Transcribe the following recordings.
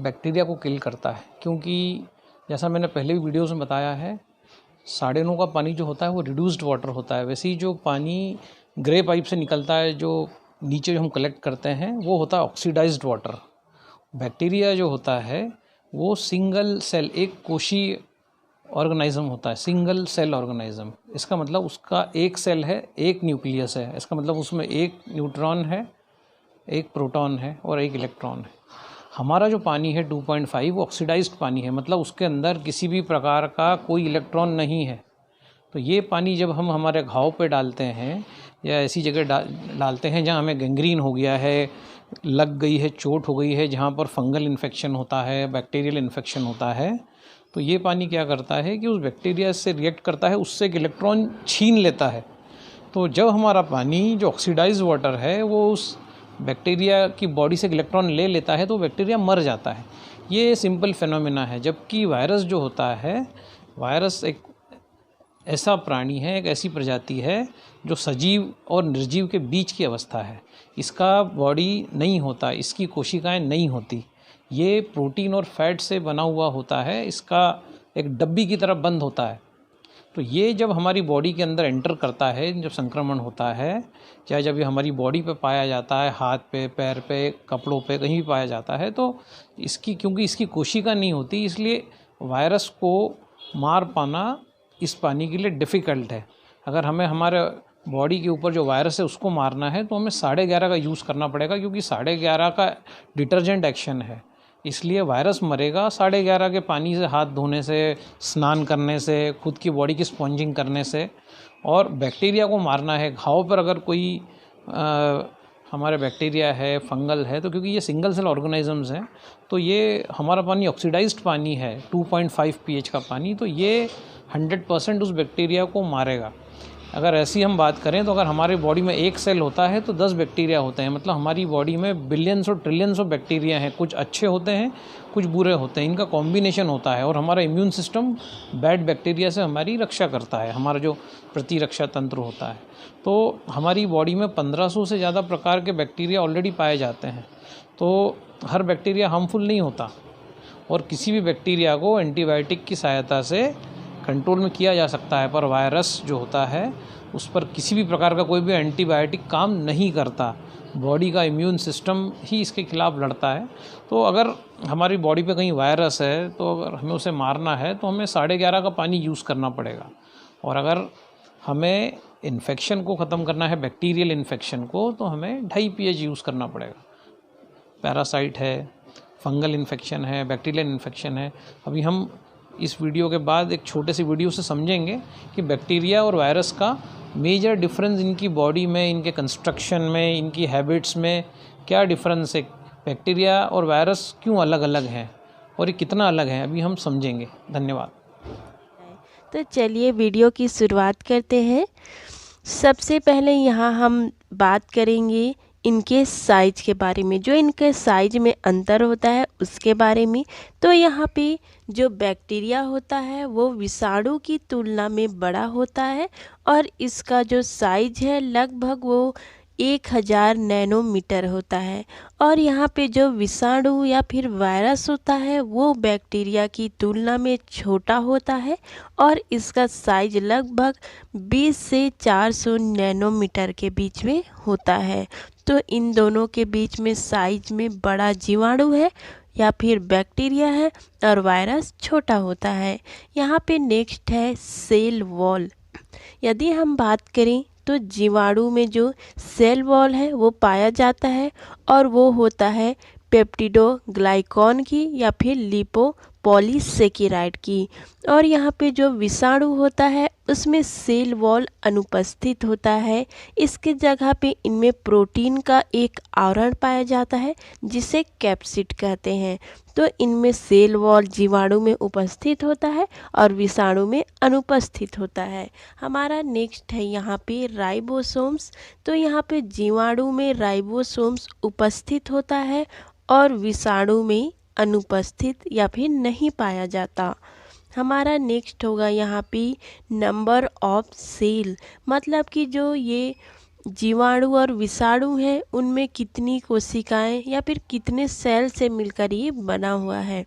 Bacteria को किल करता है, क्योंकि जैसा मैंने पहले भी वीडियोस में बताया है 9:30 का पानी जो होता है वो रिड्यूस्ड वाटर होता है। वैसे ही जो पानी ग्रे पाइप से निकलता है जो नीचे जो हम कलेक्ट करते हैं वो होता है ऑक्सीडाइज्ड वाटर। बैक्टीरिया जो होता है वो सिंगल सेल, एक कोशीय ऑर्गेनिज्म होता है, सिंगल सेल ऑर्गेनिज्म। इसका मतलब उसका एक सेल है, एक न्यूक्लियस है। इसका मतलब उसमें एक न्यूट्रॉन है, एक प्रोटॉन है और एक इलेक्ट्रॉन है। हमारा जो पानी है 2.5 वो ऑक्सीडाइज्ड पानी है, मतलब उसके अंदर किसी भी प्रकार का कोई इलेक्ट्रॉन नहीं है। तो ये पानी जब हम हमारे घाव पे डालते हैं या ऐसी जगह डालते हैं जहाँ हमें गैंग्रीन हो गया है, लग गई है, चोट हो गई है, जहाँ पर फंगल इन्फेक्शन होता है, बैक्टीरियल इन्फेक्शन होता है, तो ये पानी क्या करता है कि उस बैक्टीरिया से रिएक्ट करता है, उससे एक इलेक्ट्रॉन छीन लेता है। तो जब हमारा पानी जो ऑक्सीडाइज्ड वाटर है वो उस बैक्टीरिया की बॉडी से इलेक्ट्रॉन ले लेता है तो बैक्टीरिया मर जाता है। ये सिंपल फिनोमेना है। जबकि वायरस जो होता है, वायरस एक ऐसा प्राणी है, एक ऐसी प्रजाति है जो सजीव और निर्जीव के बीच की अवस्था है। इसका बॉडी नहीं होता, इसकी कोशिकाएं नहीं होती, ये प्रोटीन और फैट से बना हुआ होता है, इसका एक डब्बी की तरह बंद होता है। तो ये जब हमारी बॉडी के अंदर एंटर करता है, जब संक्रमण होता है, चाहे जब ये हमारी बॉडी पे पाया जाता है, हाथ पे, पैर पे, कपड़ों पे, कहीं भी पाया जाता है, तो क्योंकि इसकी कोशिका नहीं होती, इसलिए वायरस को मार पाना इस पानी के लिए डिफ़िकल्ट है। अगर हमें हमारे बॉडी के ऊपर जो वायरस है उसको मारना है तो हमें 11.5 का यूज़ करना पड़ेगा, क्योंकि 11.5 का डिटर्जेंट एक्शन है। इसलिए वायरस मरेगा 11.5 के पानी से, हाथ धोने से, स्नान करने से, खुद की बॉडी की स्पॉन्जिंग करने से। और बैक्टीरिया को मारना है, घाव पर अगर कोई हमारे बैक्टीरिया है, फंगल है, तो क्योंकि ये सिंगल सेल ऑर्गेनिजम्स हैं, तो ये हमारा पानी ऑक्सीडाइज्ड पानी है, 2.5 pH का पानी, तो ये 100% उस बैक्टीरिया को मारेगा। अगर ऐसी हम बात करें तो अगर हमारी बॉडी में एक सेल होता है तो 10 बैक्टीरिया होते हैं, मतलब हमारी बॉडी में बिलियंस और ट्रिलियंस ऑफ बैक्टीरिया हैं। कुछ अच्छे होते हैं, कुछ बुरे होते हैं, इनका कॉम्बिनेशन होता है। और हमारा इम्यून सिस्टम बैड बैक्टीरिया से हमारी रक्षा करता है, हमारा जो प्रतिरक्षा तंत्र होता है। तो हमारी बॉडी में 1500 से ज़्यादा प्रकार के बैक्टीरिया ऑलरेडी पाए जाते हैं। तो हर बैक्टीरिया हार्मफुल नहीं होता, और किसी भी बैक्टीरिया को एंटीबायोटिक की सहायता से कंट्रोल में किया जा सकता है, पर वायरस जो होता है उस पर किसी भी प्रकार का कोई भी एंटीबायोटिक काम नहीं करता। बॉडी का इम्यून सिस्टम ही इसके खिलाफ लड़ता है। तो अगर हमारी बॉडी पे कहीं वायरस है तो अगर हमें उसे मारना है तो हमें 11.5 का पानी यूज़ करना पड़ेगा। और अगर हमें इन्फेक्शन को ख़त्म करना है, बैक्टीरियल इन्फेक्शन को, तो हमें 2.5 pH यूज़ करना पड़ेगा। पैरासाइट है, फंगल इन्फेक्शन है, बैक्टीरियल इन्फेक्शन है। अभी हम इस वीडियो के बाद एक छोटे से वीडियो से समझेंगे कि बैक्टीरिया और वायरस का मेजर डिफरेंस इनकी बॉडी में, इनके कंस्ट्रक्शन में, इनकी हैबिट्स में क्या डिफरेंस है, बैक्टीरिया और वायरस क्यों अलग अलग हैं और ये कितना अलग है, अभी हम समझेंगे। धन्यवाद। तो चलिए वीडियो की शुरुआत करते हैं। सबसे पहले यहाँ हम बात करेंगे इनके साइज के बारे में, जो इनके साइज में अंतर होता है उसके बारे में। तो यहाँ पे जो बैक्टीरिया होता है वो विषाणु की तुलना में बड़ा होता है और इसका जो साइज है लगभग वो 1000 नैनोमीटर होता है। और यहाँ पे जो विषाणु या फिर वायरस होता है वो बैक्टीरिया की तुलना में छोटा होता है और इसका साइज लगभग 20 से 400 नैनोमीटर के बीच में होता है। तो इन दोनों के बीच में साइज में बड़ा जीवाणु है या फिर बैक्टीरिया है और वायरस छोटा होता है। यहाँ पे नेक्स्ट है सेल वॉल। यदि हम बात करें तो जीवाणु में जो सेल वॉल है वो पाया जाता है और वो होता है पेप्टिडोग्लाइकॉन की या फिर लिपोपॉलीसेकेराइड की। और यहाँ पे जो विषाणु होता है उसमें सेल वॉल अनुपस्थित होता है। इसके जगह पे इनमें प्रोटीन का एक आवरण पाया जाता है जिसे कैप्सिड कहते हैं। तो इनमें सेल वॉल जीवाणु में उपस्थित होता है और विषाणु में अनुपस्थित होता है। हमारा नेक्स्ट है यहाँ पे राइबोसोम्स। तो यहाँ पे जीवाणु में राइबोसोम्स उपस्थित होता है और विषाणु में अनुपस्थित या फिर नहीं पाया जाता। हमारा नेक्स्ट होगा यहाँ पे नंबर ऑफ सेल, मतलब कि जो ये जीवाणु और विषाणु हैं उनमें कितनी कोशिकाएं या फिर कितने सेल से मिलकर ये बना हुआ है।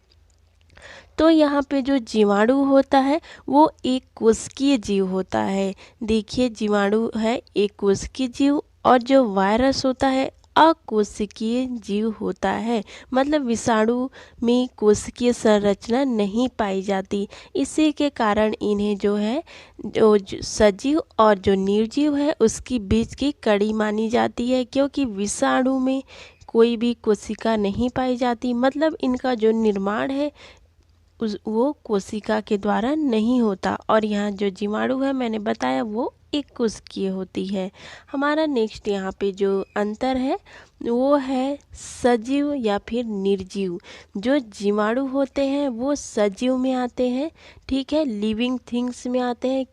तो यहाँ पे जो जीवाणु होता है वो एक कोशिकीय जीव होता है। देखिए जीवाणु है एक कोशिकीय जीव और जो वायरस होता है अकोशिकीय जीव होता है। मतलब विषाणु में कोशिकीय संरचना नहीं पाई जाती, इसी के कारण इन्हें जो है जो सजीव और जो निर्जीव है उसकी बीच की कड़ी मानी जाती है, क्योंकि विषाणु में कोई भी कोशिका नहीं पाई जाती। मतलब इनका जो निर्माण है वो कोशिका के द्वारा नहीं होता। और यहाँ जो जीवाणु है मैंने बताया वो एक कोशिकीय होती है। हमारा नेक्स्ट यहाँ पे जो अंतर है वो है सजीव या फिर निर्जीव। जो जीवाणु होते हैं वो सजीव में आते हैं, ठीक है, लिविंग थिंग्स में आते हैं।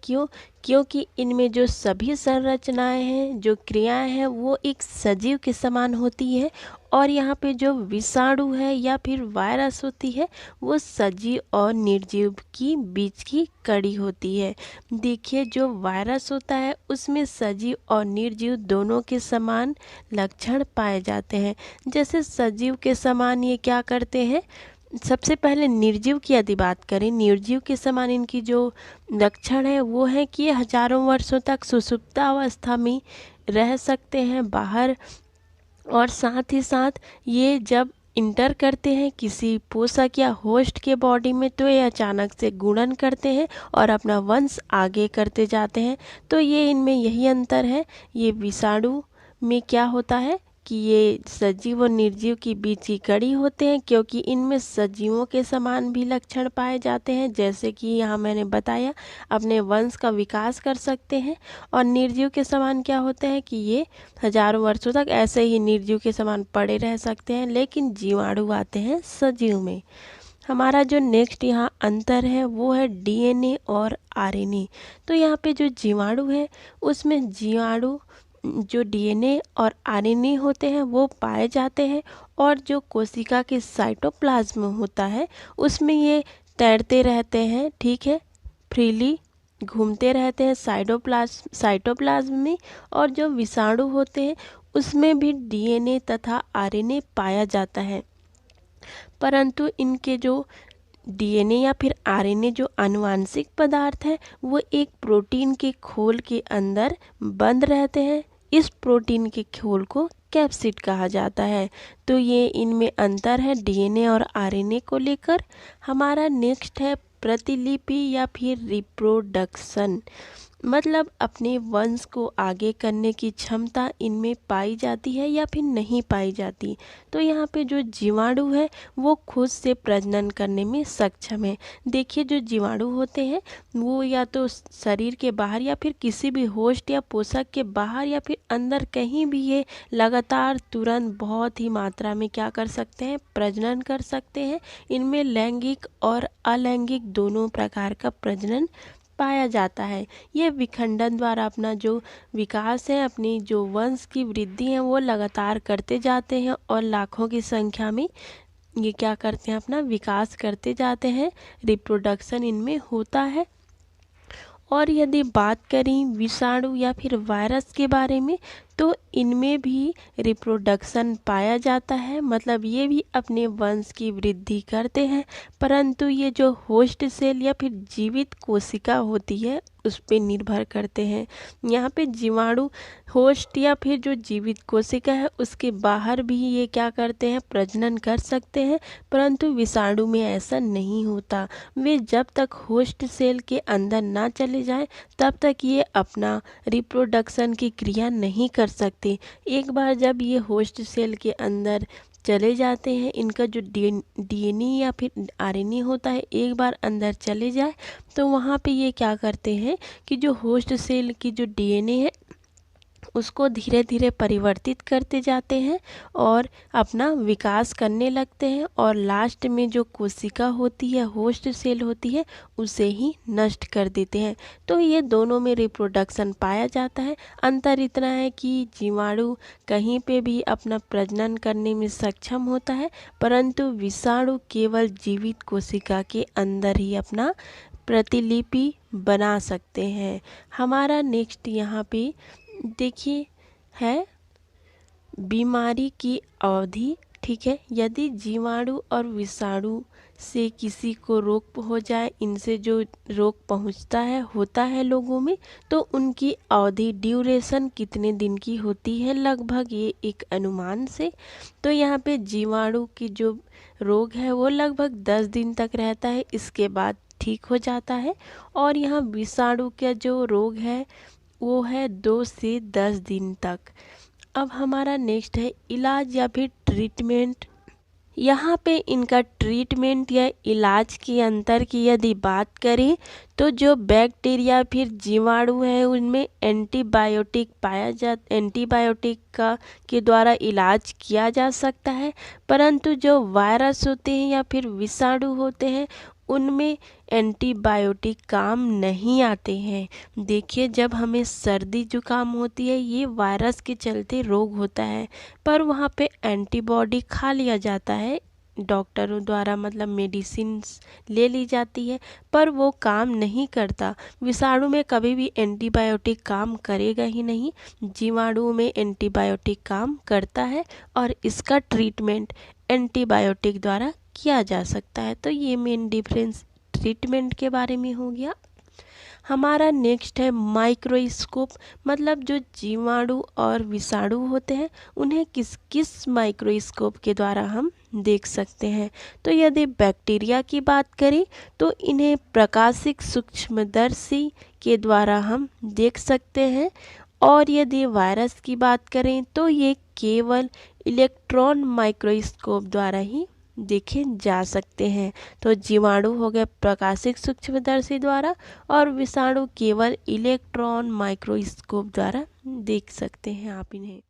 क्योंकि इनमें जो सभी संरचनाएं हैं, जो क्रियाएं हैं वो एक सजीव के समान होती है। और यहाँ पे जो विषाणु है या फिर वायरस होती है वो सजीव और निर्जीव की बीच की कड़ी होती है। देखिए जो वायरस होता है उसमें सजीव और निर्जीव दोनों के समान लक्षण पाए जाते हैं। जैसे सजीव के समान ये क्या करते हैं, सबसे पहले निर्जीव की यदि बात करें, निर्जीव के समान इनकी जो लक्षण है वो है कि ये हजारों वर्षों तक सुषुप्तावस्था में रह सकते हैं बाहर। और साथ ही साथ ये जब इंटर करते हैं किसी पोषक या होस्ट के बॉडी में तो ये अचानक से गुणन करते हैं और अपना वंश आगे करते जाते हैं। तो ये इनमें यही अंतर है। ये विषाणु में क्या होता है कि ये सजीव और निर्जीव की बीच की कड़ी होते हैं, क्योंकि इनमें सजीवों के समान भी लक्षण पाए जाते हैं, जैसे कि यहाँ मैंने बताया अपने वंश का विकास कर सकते हैं। और निर्जीव के समान क्या होते हैं कि ये हजारों वर्षों तक ऐसे ही निर्जीव के समान पड़े रह सकते हैं। लेकिन जीवाणु आते हैं सजीव में। हमारा जो नेक्स्ट यहाँ अंतर है वो है डीएनए और आरएनए। तो यहाँ पे जो जीवाणु है उसमें जीवाणु जो डीएनए और आरएनए होते हैं वो पाए जाते हैं। और जो कोशिका के साइटोप्लाज्म होता है उसमें ये तैरते रहते हैं, ठीक है, फ्रीली घूमते रहते हैं साइटोप्लाज्म में। और जो विषाणु होते हैं उसमें भी डीएनए तथा आरएनए पाया जाता है, परंतु इनके जो डीएनए या फिर आरएनए जो आनुवांशिक पदार्थ है वो एक प्रोटीन के खोल के अंदर बंद रहते हैं। इस प्रोटीन के खोल को कैप्सिड कहा जाता है। तो ये इनमें अंतर है डीएनए और आरएनए को लेकर। हमारा नेक्स्ट है प्रतिलिपि या फिर रिप्रोडक्शन। मतलब अपने वंश को आगे करने की क्षमता इनमें पाई जाती है या फिर नहीं पाई जाती। तो यहाँ पे जो जीवाणु है वो खुद से प्रजनन करने में सक्षम है। देखिए जो जीवाणु होते हैं वो या तो शरीर के बाहर या फिर किसी भी होस्ट या पोषक के बाहर या फिर अंदर कहीं भी ये लगातार तुरंत बहुत ही मात्रा में क्या कर सकते हैं, प्रजनन कर सकते हैं। इनमें लैंगिक और अलैंगिक दोनों प्रकार का प्रजनन पाया जाता है। ये विखंडन द्वारा अपना जो विकास है, अपनी जो वंश की वृद्धि है वो लगातार करते जाते हैं और लाखों की संख्या में ये क्या करते हैं, अपना विकास करते जाते हैं। रिप्रोडक्शन इनमें होता है। और यदि बात करें विषाणु या फिर वायरस के बारे में तो इनमें भी रिप्रोडक्शन पाया जाता है। मतलब ये भी अपने वंश की वृद्धि करते हैं, परंतु ये जो होस्ट सेल या फिर जीवित कोशिका होती है उस पर निर्भर करते हैं। यहाँ पे जीवाणु होस्ट या फिर जो जीवित कोशिका है उसके बाहर भी ये क्या करते हैं, प्रजनन कर सकते हैं, परंतु विषाणु में ऐसा नहीं होता। वे जब तक होस्ट सेल के अंदर ना चले जाएं तब तक ये अपना रिप्रोडक्शन की क्रिया नहीं कर सकते। एक बार जब ये होस्ट सेल के अंदर चले जाते हैं, इनका जो डीएनए या फिर आरएनए होता है एक बार अंदर चले जाए तो वहाँ पे ये क्या करते हैं कि जो होस्ट सेल की जो डीएनए है उसको धीरे धीरे परिवर्तित करते जाते हैं और अपना विकास करने लगते हैं। और लास्ट में जो कोशिका होती है, होस्ट सेल होती है, उसे ही नष्ट कर देते हैं। तो ये दोनों में रिप्रोडक्शन पाया जाता है। अंतर इतना है कि जीवाणु कहीं पे भी अपना प्रजनन करने में सक्षम होता है, परंतु विषाणु केवल जीवित कोशिका के अंदर ही अपना प्रतिलिपि बना सकते हैं। हमारा नेक्स्ट यहाँ पे देखिए है बीमारी की अवधि। ठीक है, यदि जीवाणु और विषाणु से किसी को रोग हो जाए, इनसे जो रोग पहुंचता है होता है लोगों में, तो उनकी अवधि ड्यूरेशन कितने दिन की होती है लगभग, ये एक अनुमान से। तो यहाँ पे जीवाणु की जो रोग है वो लगभग 10 दिन तक रहता है, इसके बाद ठीक हो जाता है। और यहाँ विषाणु का जो रोग है वो है 2 से 10 दिन तक। अब हमारा नेक्स्ट है इलाज या फिर ट्रीटमेंट। यहाँ पे इनका ट्रीटमेंट या इलाज के अंतर की यदि बात करें तो जो बैक्टीरिया फिर जीवाणु है उनमें एंटीबायोटिक का के द्वारा इलाज किया जा सकता है, परंतु जो वायरस होते हैं या फिर विषाणु होते हैं उनमें एंटीबायोटिक काम नहीं आते हैं। देखिए, जब हमें सर्दी जुकाम होती है ये वायरस के चलते रोग होता है, पर वहाँ पे एंटीबॉडी खा लिया जाता है डॉक्टरों द्वारा, मतलब मेडिसिन ले ली जाती है, पर वो काम नहीं करता। विषाणु में कभी भी एंटीबायोटिक काम करेगा ही नहीं, जीवाणु में एंटीबायोटिक काम करता है और इसका ट्रीटमेंट एंटीबायोटिक द्वारा किया जा सकता है। तो ये मेन डिफरेंस ट्रीटमेंट के बारे में हो गया। हमारा नेक्स्ट है माइक्रोस्कोप, मतलब जो जीवाणु और विषाणु होते हैं उन्हें किस किस माइक्रोस्कोप के द्वारा हम देख सकते हैं। तो यदि बैक्टीरिया की बात करें तो इन्हें प्रकाशिक सूक्ष्मदर्शी के द्वारा हम देख सकते हैं, और यदि वायरस की बात करें तो ये केवल इलेक्ट्रॉन माइक्रोस्कोप द्वारा ही देखे जा सकते हैं। तो जीवाणु हो गए प्रकाशिक सूक्ष्मदर्शी द्वारा और विषाणु केवल इलेक्ट्रॉन माइक्रोस्कोप द्वारा देख सकते हैं आप इन्हें।